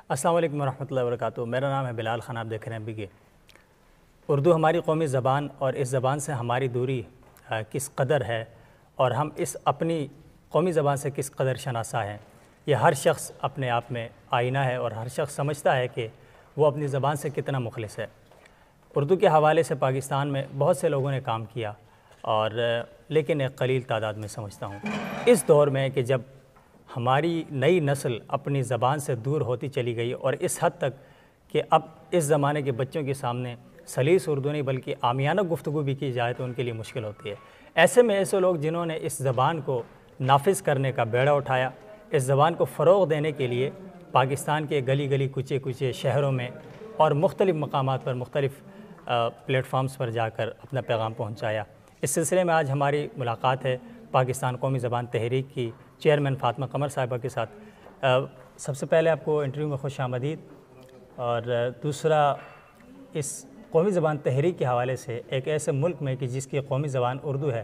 السلام علیکم ورحمۃ اللہ وبرکاتہ۔ میرا نام ہے بلال خان، آپ دیکھ رہے ہیں BK۔ اردو ہماری قومی زبان اور اس زبان سے ہماری دوری کس قدر ہے اور ہم اس اپنی قومی زبان سے کس قدر شناسا ہیں، یہ ہر شخص اپنے آپ میں آئینہ ہے اور ہر شخص سمجھتا ہے کہ وہ اپنی زبان سے کتنا مخلص ہے۔ اردو کے حوالے سے پاکستان میں بہت سے لوگوں نے کام کیا اور لیکن ایک قلیل تعداد میں سمجھتا ہوں۔ اس دور میں کہ جب ہماری نئی نسل اپنی زبان سے دور ہوتی چلی گئی اور اس حد تک کہ اب اس زمانے کے بچوں کے سامنے سلیس اردو نہیں بلکہ عامیانہ گفتگو بھی کی جائے تو ان کے لیے مشکل ہوتی ہے۔ ایسے میں ایسے لوگ جنہوں نے اس زبان کو نافذ کرنے کا بیڑا اٹھایا، اس زبان کو فروغ دینے کے لیے پاکستان کے گلی گلی کوچے کوچے شہروں میں اور مختلف مقامات پر مختلف پلیٹ فارمز پر جا کر اپنا پیغام پہنچایا۔ اس سلسلے میں آج ہماری ملاقات ہے پاکستان قومی زبان تحریک کی چیئرمین فاطمہ قمر صاحبہ کے ساتھ۔ سب سے پہلے آپ کو انٹرویو میں خوش آمدید، اور دوسرا اس قومی زبان تحریک کے حوالے سے ایک ایسے ملک میں کہ جس کی قومی زبان اردو ہے،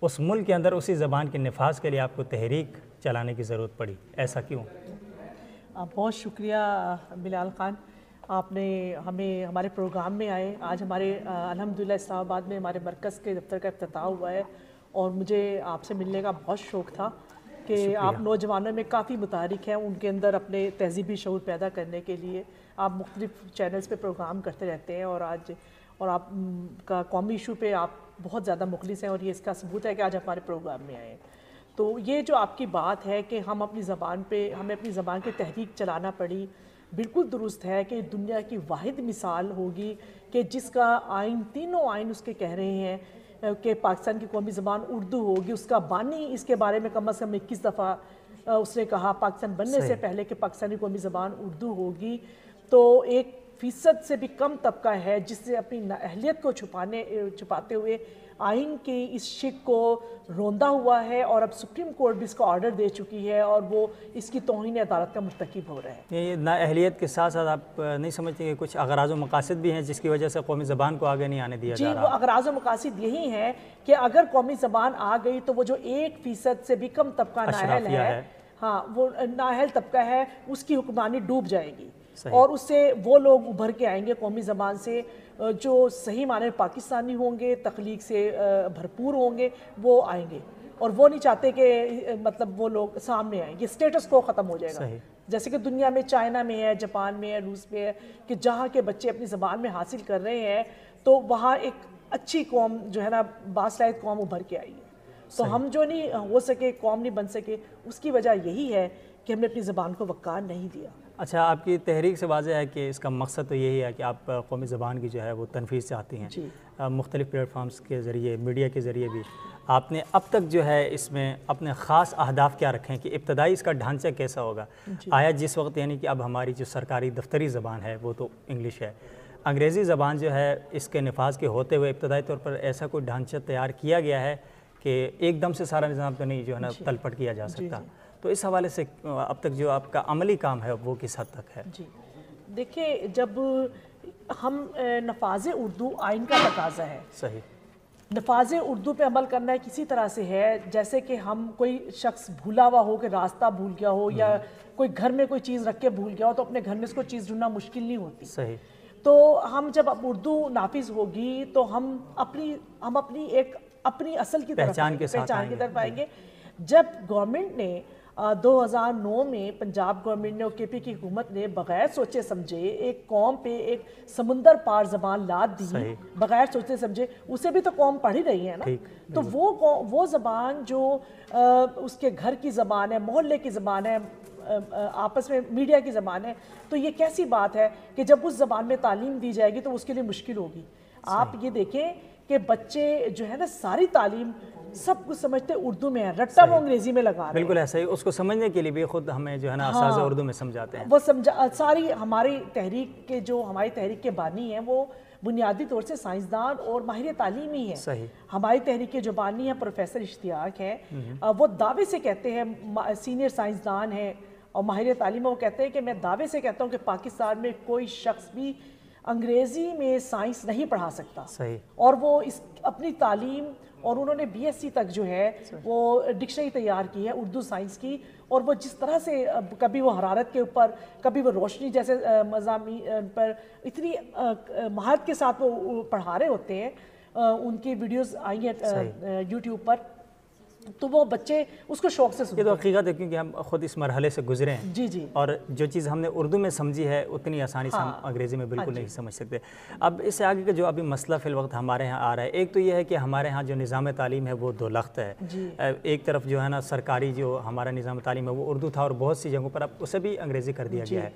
اس ملک کے اندر اسی زبان کے نفاذ کے لیے آپ کو تحریک چلانے کی ضرورت پڑی، ایسا کیوں؟ بہت شکریہ بلال خان، آپ نے ہمیں ہمارے پروگرام میں آئے۔ آج ہمارے الحمدللہ اسلام آباد میں ہمارے مرکز کے دفتر کا افتتاح ہوا ہے اور مجھے آپ سے ملنے کا بہت شوق تھا کہ آپ نوجوانوں میں کافی متحرک ہیں، ان کے اندر اپنے تہذیبی شعور پیدا کرنے کے لیے آپ مختلف چینلز پہ پروگرام کرتے رہتے ہیں اور آپ کا قومی ایشو پہ آپ بہت زیادہ مخلص ہیں، اور یہ اس کا ثبوت ہے کہ آج ہمارے پروگرام میں آئے ہیں۔ تو یہ جو آپ کی بات ہے کہ ہمیں اپنی زبان کی تحریک چلانا پڑی، بالکل درست ہے کہ دنیا کی واحد مثال ہوگی کہ جس کا آئین، تینوں آئین اس کے کہہ رہے ہیں کہ پاکستان کی قومی زبان اردو ہوگی۔ اس کا بانی اس کے بارے میں کم از کم 21 دفعہ اس نے کہا پاکستان بننے سے پہلے کہ پاکستانی قومی زبان اردو ہوگی۔ تو 1% سے بھی کم طبقہ ہے جس نے اپنی اہلیت کو چھپاتے ہوئے آئین کی اس شک کو روندا ہوا ہے، اور اب سپریم کورٹ بھی اس کا آرڈر دے چکی ہے اور وہ اس کی توہین عدالت کا مرتکب ہو رہا ہے۔ یہ نااہلیت کے ساتھ ساتھ آپ نہیں سمجھتے کہ کچھ اغراض و مقاصد بھی ہیں جس کی وجہ سے قومی زبان کو آگے نہیں آنے دیا جا رہا؟ جی، وہ اغراض و مقاصد یہی ہیں کہ اگر قومی زبان آ گئی تو وہ جو 1% سے بھی کم طبقہ نااہل ہے، ہاں وہ نااہل طبقہ ہے، اس کی حکمرانی ڈوب جائے گی، اور اس سے وہ لوگ ابھر کے آئیں گے قومی زبان سے جو صحیح معنی میں پاکستانی ہوں گے، تخلیق سے بھرپور ہوں گے، وہ آئیں گے، اور وہ نہیں چاہتے کہ مطلب وہ لوگ سامنے آئیں، یہ سٹیٹس کو ختم ہو جائے گا۔ جیسے کہ دنیا میں چائنا میں ہے، جاپان میں ہے، روس میں ہے، کہ جہاں کے بچے اپنی زبان میں حاصل کر رہے ہیں تو وہاں ایک اچھی قوم جو ہے نا، باصلاحیت قوم ابھر کے آئی ہے۔ تو ہم جو نہیں ہو سکے، قوم نہیں بن سکے، اس کی وجہ یہی ہے کہ ہم نے اپنی زبان کو وقار نہیں دیا۔ اچھا، آپ کی تحریک سے واضح ہے کہ اس کا مقصد تو یہی ہے کہ آپ قومی زبان کی جو ہے وہ تنفیذ چاہتی ہیں۔ مختلف پلیٹ فارمز کے ذریعے، میڈیا کے ذریعے بھی آپ نے اب تک جو ہے اس میں اپنے خاص اہداف کیا رکھے ہیں کہ ابتدائی اس کا ڈھانچہ کیسا ہوگا؟ آیا جس وقت یعنی کہ اب ہماری جو سرکاری دفتری زبان ہے وہ تو انگلش ہے، انگریزی زبان جو ہے اس کے نفاذ کے ہوتے ہوئے ابتدائی طور پر ایسا کوئی ڈھانچہ تیار کیا گیا ہے کہ ایک دم سے سارا نظام تو نہیں جو ہے نا تلپٹ کیا جا سکتا؟ تو اس حوالے سے اب تک جو آپ کا عملی کام ہے وہ کس حد تک ہے؟ جی دیکھیں، جب ہم نفاذ اردو آئین کا تقاضا ہے، صحیح، نفاذ اردو پہ عمل کرنا کسی طرح سے ہے جیسے کہ ہم کوئی شخص بھولا ہوا ہو کہ راستہ بھول گیا ہو، یا کوئی گھر میں کوئی چیز رکھ کے بھول گیا ہو تو اپنے گھر میں اس کو چیز ڈھونڈنا مشکل نہیں ہوتی۔ صحیح، تو ہم جب اب اردو نافذ ہوگی تو ہم اپنی ایک اپنی اصل کی پہچان کی طرف آئیں گے۔ جب گورنمنٹ نے 2009 میں پنجاب گورنمنٹ نے اور KP کی حکومت نے بغیر سوچے سمجھے ایک قوم پہ ایک سمندر پار زبان لاد دی، بغیر سوچے سمجھے، اسے بھی تو قوم پڑھ ہی رہی ہے نا۔ تو وہ زبان جو اس کے گھر کی زبان ہے، محلے کی زبان ہے، آپس میں میڈیا کی زبان ہے، تو یہ کیسی بات ہے کہ جب اس زبان میں تعلیم دی جائے گی تو اس کے لیے مشکل ہوگی۔ آپ یہ دیکھیں کہ بچے جو ہے نا ساری تعلیم سب کچھ سمجھتے اردو میں ہے، رٹا وہ انگریزی میں لگا رہے ہیں۔ بالکل ایسا ہی، اس کو سمجھنے کے لیے بھی خود ہمیں جو ہے نا اساتذہ اردو میں سمجھاتے ہیں۔ وہ ساری ہماری تحریک کے بانی ہیں وہ بنیادی طور سے سائنسدان اور ماہر تعلیم ہی ہیں۔ ہماری تحریک کے جو بانی ہیں پروفیسر اشتیاق ہیں، وہ دعوے سے کہتے ہیں، سینئر سائنسدان ہیں اور ماہر تعلیم، وہ کہتے ہیں کہ میں دعوے سے کہتا ہوں کہ پاکستان میں کوئی شخص بھی انگریزی میں سائنس نہیں پڑھا سکتا، اور وہ اپنی تعلیم اور انہوں نے BSc تک جو ہے وہ ڈکشنری تیار کی ہے اردو سائنس کی, اور وہ جس طرح سے کبھی وہ حرارت کے اوپر, کبھی وہ روشنی جیسے مضامین پر اتنی مہارت کے ساتھ وہ پڑھا رہے ہوتے ہیں. ان کی ویڈیوز آئی ہیں یوٹیوب پر, تو وہ بچے اس کو شوق سے سنتے ہیں. یہ تو حقیقت ہے کیونکہ ہم خود اس مرحلے سے گزرے ہیں. جی جی. اور جو چیز ہم نے اردو میں سمجھی ہے اتنی آسانی سے ہم انگریزی میں بالکل نہیں سمجھ سکتے. اب اس سے آگے کا جو ابھی مسئلہ فی الوقت ہمارے ہاں آ رہا ہے, ایک تو یہ ہے کہ ہمارے ہاں جو نظام تعلیم ہے وہ دو لخت ہے. ایک طرف جو ہے نا سرکاری جو ہمارا نظام تعلیم ہے وہ اردو تھا, اور بہت سی جگہوں پر اب اسے بھی انگریزی کر دیا گیا ہے.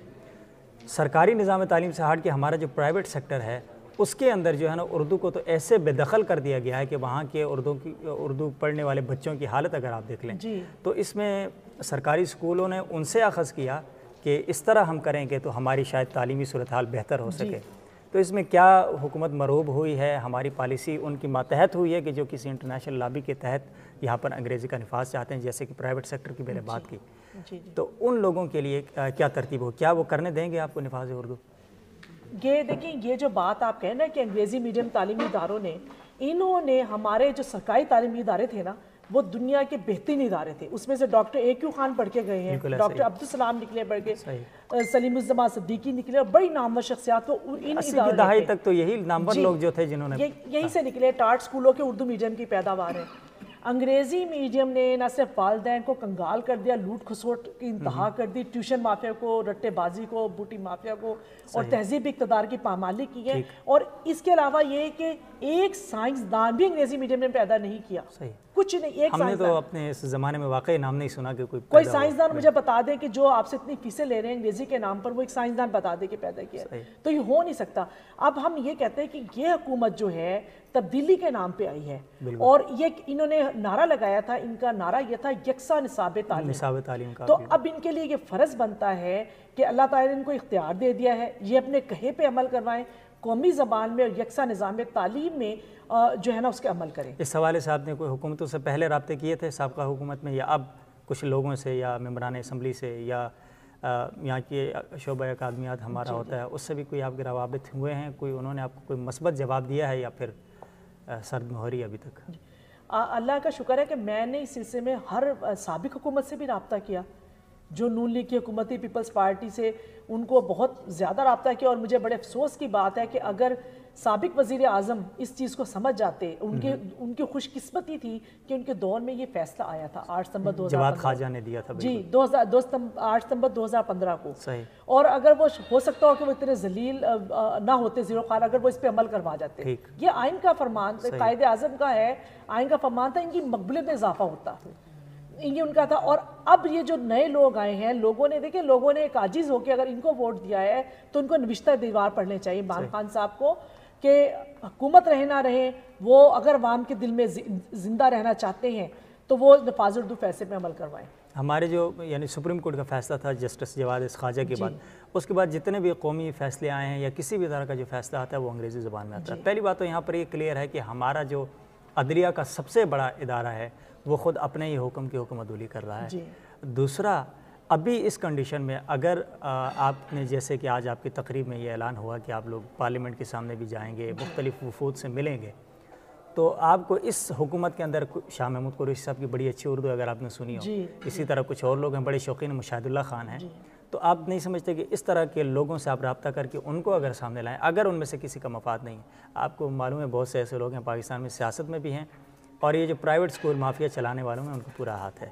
سرکاری نظام تعلیم سے ہٹ کے ہمارا جو پرائیویٹ سیکٹر ہے اس کے اندر جو ہے نا اردو کو تو ایسے بے دخل کر دیا گیا ہے کہ وہاں کے اردو پڑھنے والے بچوں کی حالت اگر آپ دیکھ لیں تو اس میں سرکاری اسکولوں نے ان سے اخذ کیا کہ اس طرح ہم کریں گے تو ہماری شاید تعلیمی صورتحال بہتر ہو سکے. تو اس میں کیا حکومت مرعوب ہوئی ہے, ہماری پالیسی ان کی ماتحت ہوئی ہے کہ جو کسی انٹرنیشنل لابی کے تحت یہاں پر انگریزی کا نفاذ چاہتے ہیں, جیسے کہ پرائیویٹ سیکٹر کی میں نے بات کی, تو ان لوگوں کے لیے کیا ترتیب ہو, کیا وہ کرنے دیں گے آپ کو نفاذ اردو؟ یہ دیکھیں, یہ جو بات آپ کہیں نا کہ انگریزی میڈیم تعلیمی اداروں نے, انہوں نے ہمارے جو سرکاری تعلیمی ادارے تھے نا وہ دنیا کے بہترین ادارے تھے. اس میں سے ڈاکٹر A.Q. خان پڑھ کے گئے ہیں, ڈاکٹر عبدالسلام نکلے پڑھ کے, سلیم الزمان صدیقی نکلے, اور بڑی نامور شخصیات تو ان اداروں کی دہائی تک تو یہی نامور لوگ جو تھے جنہوں نے یہیں سے نکلے. ٹاٹ اسکولوں کے اردو میڈیم کی پیداوار ہے. انگریزی میڈیم نے نہ صرف والدین کو کنگال کر دیا, لوٹ کھسوٹ کی انتہا کر دی, ٹیوشن مافیا کو, رٹے بازی کو, بوٹی مافیا کو, اور تہذیبی اقتدار کی پامالی کی ہے. اور اس کے علاوہ یہ کہ ایک سائنسدان بھی انگریزی میڈیم نے پیدا نہیں کیا, کچھ نہیں. ایک ہم نے تو اپنے اس زمانے میں واقعی نام نہیں سنا کہ کوئی سائنسدان مجھے بتا دے کہ جو آپ سے اتنی فیسیں لے رہے ہیں انگریزی کے نام پر, وہ ایک سائنسدان بتا دے کہ پیدا کیا ہے. تو یہ ہو نہیں سکتا. اب ہم یہ کہتے ہیں کہ یہ حکومت جو ہے تبدیلی کے نام پہ آئی ہے, اور یہ انہوں نے نعرہ لگایا تھا, ان کا نعرہ یہ تھا یکساں نصاب تعلیم. تو اب ان کے لیے یہ فرض بنتا ہے کہ اللہ تعالیٰ نے ان کو اختیار دے دیا ہے, یہ اپنے کہے پہ عمل کروائیں, قومی زبان میں اور یکساں نظام تعلیم میں جو ہے نا اس کے عمل کریں. اس حوالے سے آپ نے کوئی حکومتوں سے پہلے رابطے کیے تھے سابقہ حکومت میں, یا اب کچھ لوگوں سے یا ممبران اسمبلی سے یا یہاں کے شعبہ اکادمیات ہمارا ہوتا ہے اس سے بھی کوئی آپ کے روابط ہوئے ہیں, کوئی انہوں نے آپ کو کوئی مثبت جواب دیا ہے یا پھر سرد مہری ابھی تک؟ اللہ کا شکر ہے کہ میں نے اس سلسلے میں ہر سابق حکومت سے بھی رابطہ کیا. جو نون لیگ کی حکومت تھی, پیپلز پارٹی سے, ان کو بہت زیادہ رابطہ کیا. اور مجھے بڑے افسوس کی بات ہے کہ اگر سابق وزیر اعظم اس چیز کو سمجھ جاتے, ان کی خوش قسمتی تھی کہ ان کے دور میں یہ فیصلہ آیا تھا 8 ستمبر 2015. جواد خواجہ نے دیا تھا. جی 8 ستمبر 2015 کو. اور اگر وہ ہو سکتا ہو کہ وہ اتنے ذلیل نہ ہوتے زیرو خان, اگر وہ اس پہ عمل کروا جاتے. یہ آئین کا فرمان قائد اعظم کا ہے, آئین کا فرمان تھا, ان کی مقبولیت میں اضافہ ہوتا, یہ ان کا تھا. اور اب یہ جو نئے لوگ آئے ہیں, لوگوں نے دیکھیں, لوگوں نے ایک عاجز ہو کے اگر ان کو ووٹ دیا ہے تو ان کو نوشتہ دیوار پڑھنے چاہیے عمران خان صاحب کو کہ حکومت رہے نہ رہے, وہ اگر عوام کے دل میں زندہ رہنا چاہتے ہیں تو وہ نفاذ اردو فیصلے پہ عمل کروائیں. ہمارے جو یعنی سپریم کورٹ کا فیصلہ تھا جسٹس جواد خواجہ کے بعد, اس کے بعد جتنے بھی قومی فیصلے آئے ہیں یا کسی بھی طرح کا جو فیصلہ آتا ہے وہ انگریزی زبان میں آتا ہے. پہلی بات تو یہاں پر یہ کلیئر ہے کہ ہمارا جو عدلیہ کا سب سے بڑا ادارہ ہے وہ خود اپنے ہی حکم کی حکم عدولی کر رہا ہے. دوسرا, ابھی اس کنڈیشن میں اگر آپ نے جیسے کہ آج آپ کی تقریب میں یہ اعلان ہوا کہ آپ لوگ پارلیمنٹ کے سامنے بھی جائیں گے, مختلف وفود سے ملیں گے, تو آپ کو اس حکومت کے اندر شاہ محمود قریشی صاحب کی بڑی اچھی اردو اگر آپ نے سنی ہو, اسی طرح کچھ اور لوگ ہیں بڑے شوقین, مشاہد اللہ خان ہیں, تو آپ نہیں سمجھتے کہ اس طرح کے لوگوں سے آپ رابطہ کر کے ان کو اگر سامنے لائیں, اگر ان میں سے کسی کا مفاد نہیں ہے, آپ کو معلوم ہے بہت سے ایسے لوگ ہیں پاکستان میں سیاست میں بھی ہیں, اور یہ جو پرائیویٹ اسکول مافیا چلانے والوں میں ان کو پورا ہاتھ ہے,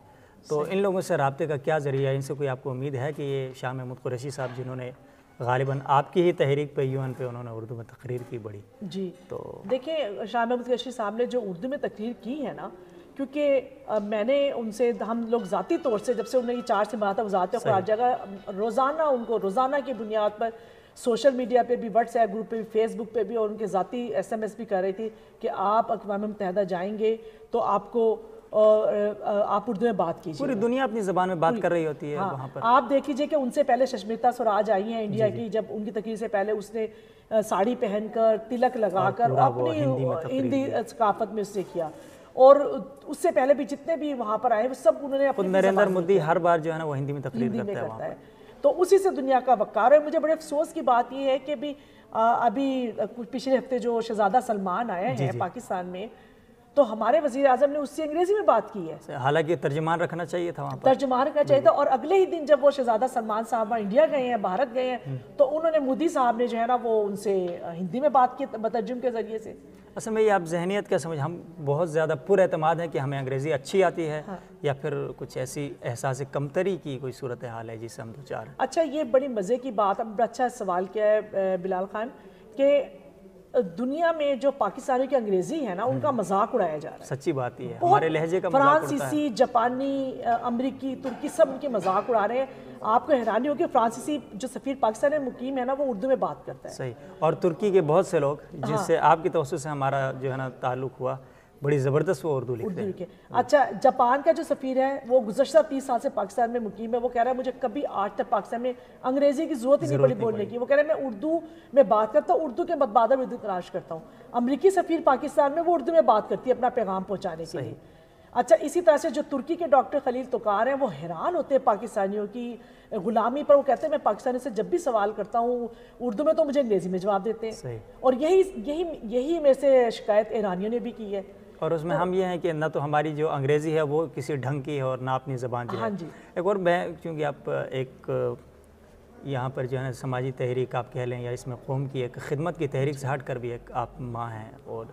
تو ان لوگوں سے رابطے کا کیا ذریعہ ہے؟ ان سے کوئی آپ کو امید ہے کہ یہ شاہ محمود قریشی صاحب جنہوں نے غالباً آپ کی ہی تحریک پہ UN پہ انہوں نے اردو میں تقریر کی بڑی, جی تو دیکھیں شاہ محمود قریشی صاحب نے جو اردو میں تقریر کی ہے نا, کیونکہ میں نے ان سے, ہم لوگ ذاتی طور سے جب سے انہوں نے یہ 4 سے بنا تھا وزارت خراج جگہ, روزانہ ان کو روزانہ کی بنیاد پر سوشل میڈیا پہ بھی, واٹس ایپ گروپ پہ بھی, فیس بک پہ بھی, اور ان کے ذاتی SMS بھی کر رہی تھی کہ آپ اقوام متحدہ جائیں گے تو آپ کو آپ اردو میں بات کیجیے. پوری دنیا اپنی زبان میں بات کر رہی ہوتی ہے وہاں پر. آپ دیکھ لیجیے کہ ان سے پہلے ششمیتا سوراج آئی ہیں انڈیا کی, جب ان کی تقریر سے پہلے اس نے ساڑی پہن کر, تلک لگا کر اپنی ہندی ثقافت میں اس نے کیا, اور اس سے پہلے بھی جتنے بھی وہاں پر آئے وہ سب انہوں نے اپنی نریندر مودی ہر بار جو ہے نا وہ ہندی میں تقریر کرتا ہے. تو اسی سے دنیا کا وقار ہے. مجھے بڑے افسوس کی بات یہ ہے کہ ابھی پچھلے ہفتے جو شہزادہ سلمان آئے ہیں پاکستان میں، تو ہمارے وزیر اعظم نے اس سے انگریزی میں بات کی ہے. حالانکہ ترجمان رکھنا چاہیے تھا وہاں پر، ترجمان رکھنا چاہیے تھا. اور اگلے ہی دن جب وہ شہزادہ سلمان صاحب انڈیا گئے ہیں، بھارت گئے ہیں، تو انہوں نے مودی صاحب نے جو ہے نا وہ ان سے ہندی میں بات کی مترجم کے ذریعے سے. اصل میں یہ آپ ذہنیت کیا سمجھ، ہم بہت زیادہ پر اعتماد ہیں کہ ہمیں انگریزی اچھی آتی ہے، یا پھر کچھ ایسی احساس کمتری کی کوئی صورتحال ہے جس سے ہم دوچار ہیں؟ اچھا، یہ بڑی مزے کی بات، اب اچھا سوال کیا ہے بلال خان، کہ دنیا میں جو پاکستانیوں کی انگریزی ہے نا ان کا مذاق اڑایا جا رہا ہے. سچی بات یہ ہے، ہمارے لہجے کا مذاق اڑتا ہے. فرانسیسی، جاپانی، امریکی، ترکی سب ان کے مذاق اڑا رہے ہیں. آپ کو حیرانی ہوگی فرانسیسی جو سفیر پاکستان میں مقیم ہے نا وہ اردو میں بات کرتا ہے. صحیح. اور ترکی کے بہت سے لوگ جن سے آپ کی توسط سے ہمارا جو ہے نا تعلق ہوا، بڑی زبردست وہ اردو لکھتے ہیں. اچھا، جاپان کا جو سفیر ہے وہ گزشتہ 30 سال سے پاکستان میں مقیم ہے. وہ کہہ رہا ہے مجھے کبھی آج تک پاکستان میں انگریزی کی ضرورت ہی نہیں پڑی بولنے کی. وہ کہہ رہا ہے میں اردو میں بات کرتا ہوں، اردو کے متبادل اردو تلاش کرتا ہوں. امریکی سفیر پاکستان میں وہ اردو میں بات کرتی ہے اپنا پیغام پہنچانے کے لیے. اچھا، اسی طرح سے جو ترکی کے ڈاکٹر خلیل توکار ہیں وہ حیران ہوتے ہیں پاکستانیوں کی غلامی پر. وہ کہتے ہیں میں پاکستانی سے جب بھی سوال کرتا ہوں اردو میں تو مجھے انگریزی میں جواب دیتے ہیں. اور یہی میرے سے شکایت ایرانیوں نے بھی کی ہے. اور اس میں ہم یہ ہیں کہ نہ تو ہماری جو انگریزی ہے وہ کسی ڈھنگ کی ہے اور نہ اپنی زبان کی ہے. ایک اور میں چونکہ آپ ایک یہاں پر جو ہے نا سماجی تحریک آپ کہہ لیں یا اس میں قوم کی ایک خدمت کی تحریک سے ہٹ کر بھی ایک آپ ماں ہیں، اور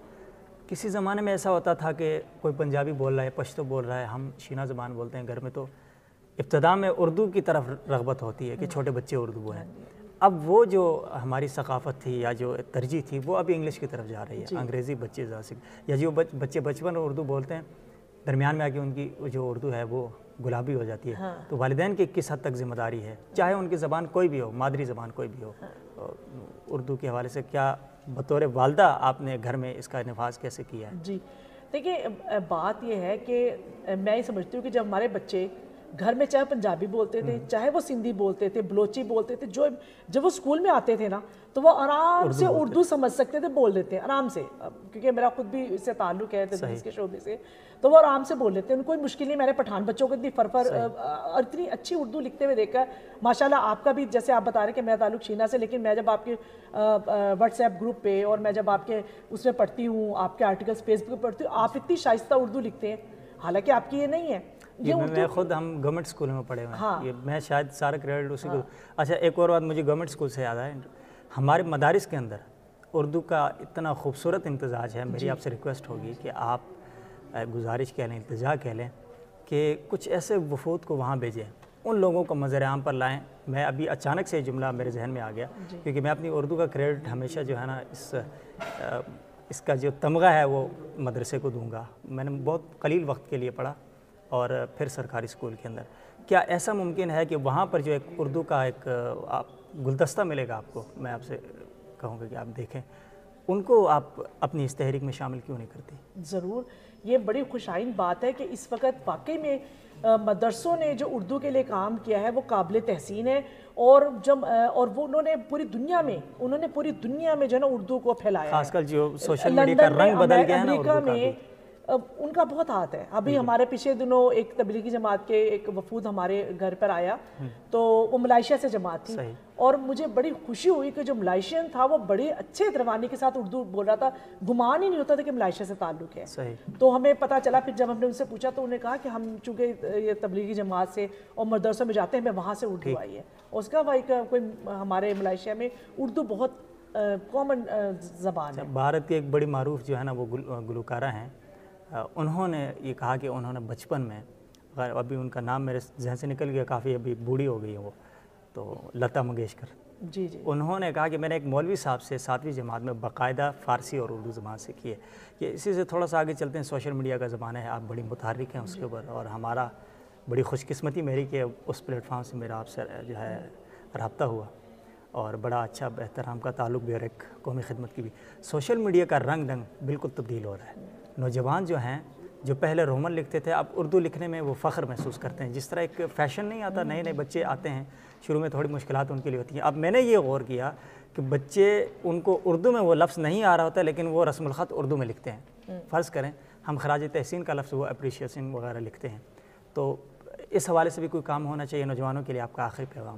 کسی زمانے میں ایسا ہوتا تھا کہ کوئی پنجابی بول رہا ہے، پشتو بول رہا ہے، ہم شینا زبان بولتے ہیں گھر میں، تو ابتدا میں اردو کی طرف رغبت ہوتی ہے کہ چھوٹے بچے اردو بولیں. اب وہ جو ہماری ثقافت تھی یا جو ترجیح تھی وہ ابھی انگلش کی طرف جا رہی ہے. انگریزی بچے زیادہ سیکھ، یا جو بچے بچپن اردو بولتے ہیں درمیان میں آ کے ان کی جو اردو ہے وہ گلابی ہو جاتی ہے. تو والدین کی کس حد تک ذمہ داری ہے، چاہے ان کی زبان کوئی بھی ہو، مادری زبان کوئی بھی ہو، اردو کے حوالے سے کیا بطور والدہ آپ نے گھر میں اس کا نفاذ کیسے کیا ہے؟ جی دیکھیے، بات یہ ہے کہ میں یہ سمجھتی ہوں کہ جب ہمارے بچے گھر میں چاہے پنجابی بولتے تھے، چاہے وہ سندھی بولتے تھے، بلوچی بولتے تھے، جب وہ اسکول میں آتے تھے نا تو وہ آرام سے اردو سمجھ سکتے تھے، بول لیتے ہیں آرام سے. کیونکہ میرا خود بھی اس سے تعلق ہے تدریس کے شعبے سے، تو وہ آرام سے بول لیتے ہیں، ان کوئی مشکل نہیں. میں نے پٹھان بچوں کو اتنی اور اتنی اچھی اردو لکھتے ہوئے دیکھا. ماشاءاللہ آپ کا بھی جیسے آپ بتا رہے ہیں کہ میرا تعلق شینا سے، لیکن میں جب آپ کے واٹس ایپ گروپ پہ اور میں جب آپ کے اس میں پڑھتی ہوں، آپ کے آرٹیکلس فیس بک پہ پڑھتی ہوں، آپ اتنی شائستہ اردو لکھتے ہیں، حالانکہ آپ کی یہ نہیں ہے. میں خود ہم گورنمنٹ اسکول میں پڑھے ہوئے ہیں، یہ میں شاید سارا کریڈٹ اسی کو. اچھا، ایک اور بات مجھے گورنمنٹ اسکول سے یاد ہے، ہمارے مدارس کے اندر اردو کا اتنا خوبصورت امتزاج ہے. میری آپ سے ریکویسٹ ہوگی کہ آپ گزارش کہہ لیں، التجا کہہ لیں کہ کچھ ایسے وفود کو وہاں بھیجیں، ان لوگوں کو منظر عام پر لائیں. میں ابھی اچانک سے یہ جملہ میرے ذہن میں آ گیا کیونکہ میں اپنی اردو کا کریڈٹ ہمیشہ جو ہے نا اس کا جو تمغہ ہے وہ مدرسے کو دوں گا. میں نے بہت قلیل وقت کے لیے پڑھا اور پھر سرکاری اسکول کے اندر. کیا ایسا ممکن ہے کہ وہاں پر جو ایک اردو کا ایک گلدستہ ملے گا آپ کو، میں آپ سے کہوں گا کہ آپ دیکھیں ان کو، آپ اپنی اس تحریک میں شامل کیوں نہیں کرتی؟ ضرور، یہ بڑی خوشائن بات ہے کہ اس وقت واقعی میں مدرسوں نے جو اردو کے لیے کام کیا ہے وہ قابل تحسین ہے. اور وہ انہوں نے پوری دنیا میں جو ہے نا اردو کو پھیلایا. خاص کر جو سوشل میڈیا کا رنگ بدل گیا ہے نا امریکہ میں ان کا بہت ہاتھ ہے. ابھی ہمارے پچھلے دنوں ایک تبلیغی جماعت کے ایک وفود ہمارے گھر پر آیا، تو وہ ملائیشیا سے جماعت تھی، اور مجھے بڑی خوشی ہوئی کہ جو ملائیشین تھا وہ بڑے اچھے تروانی کے ساتھ اردو بول رہا تھا، گمان ہی نہیں ہوتا تھا کہ ملائیشیا سے تعلق ہے. تو ہمیں پتہ چلا پھر جب ہم نے ان سے پوچھا تو انہوں نے کہا کہ ہم چونکہ یہ تبلیغی جماعت سے اور مدرسوں میں جاتے ہیں، ہمیں وہاں سے اردو آئی ہے. اس کا کوئی ہمارے ملائیشیا میں اردو بہت کامن زبان ہے. بھارت کی ایک بڑی معروف جو ہے نا وہ گلوکارہ ہیں، انہوں نے یہ کہا کہ انہوں نے بچپن میں، ابھی ان کا نام میرے ذہن سے نکل گیا، کافی ابھی بوڑھی ہو گئی ہے وہ، تو لتا منگیشکر. جی انہوں نے کہا کہ میں نے ایک مولوی صاحب سے 7ویں جماعت میں باقاعدہ فارسی اور اردو زبان سیکھی ہے. کہ اسی سے تھوڑا سا آگے چلتے ہیں، سوشل میڈیا کا زمانہ ہے، آپ بڑی متحرک ہیں اس کے اوپر، اور ہمارا بڑی خوش قسمتی میری کہ اس پلیٹ فارم سے میرا آپ سے جو ہے رابطہ ہوا، اور بڑا اچھا احترام کا تعلق بھی اور ایک قومی خدمت کی بھی. سوشل میڈیا کا رنگ بالکل تبدیل ہو رہا ہے. نوجوان جو ہیں جو پہلے رومن لکھتے تھے اب اردو لکھنے میں وہ فخر محسوس کرتے ہیں. جس طرح ایک فیشن نہیں آتا، نئے بچے آتے ہیں، شروع میں تھوڑی مشکلات ان کے لیے ہوتی ہیں. اب میں نے یہ غور کیا کہ بچے ان کو اردو میں وہ لفظ نہیں آ رہا ہوتا لیکن وہ رسم الخط اردو میں لکھتے ہیں. فرض کریں ہم خراج تحسین کا لفظ وہ اپریشیشن وغیرہ لکھتے ہیں. تو اس حوالے سے بھی کوئی کام ہونا چاہیے نوجوانوں کے لیے. آپ کا آخری پیغام؟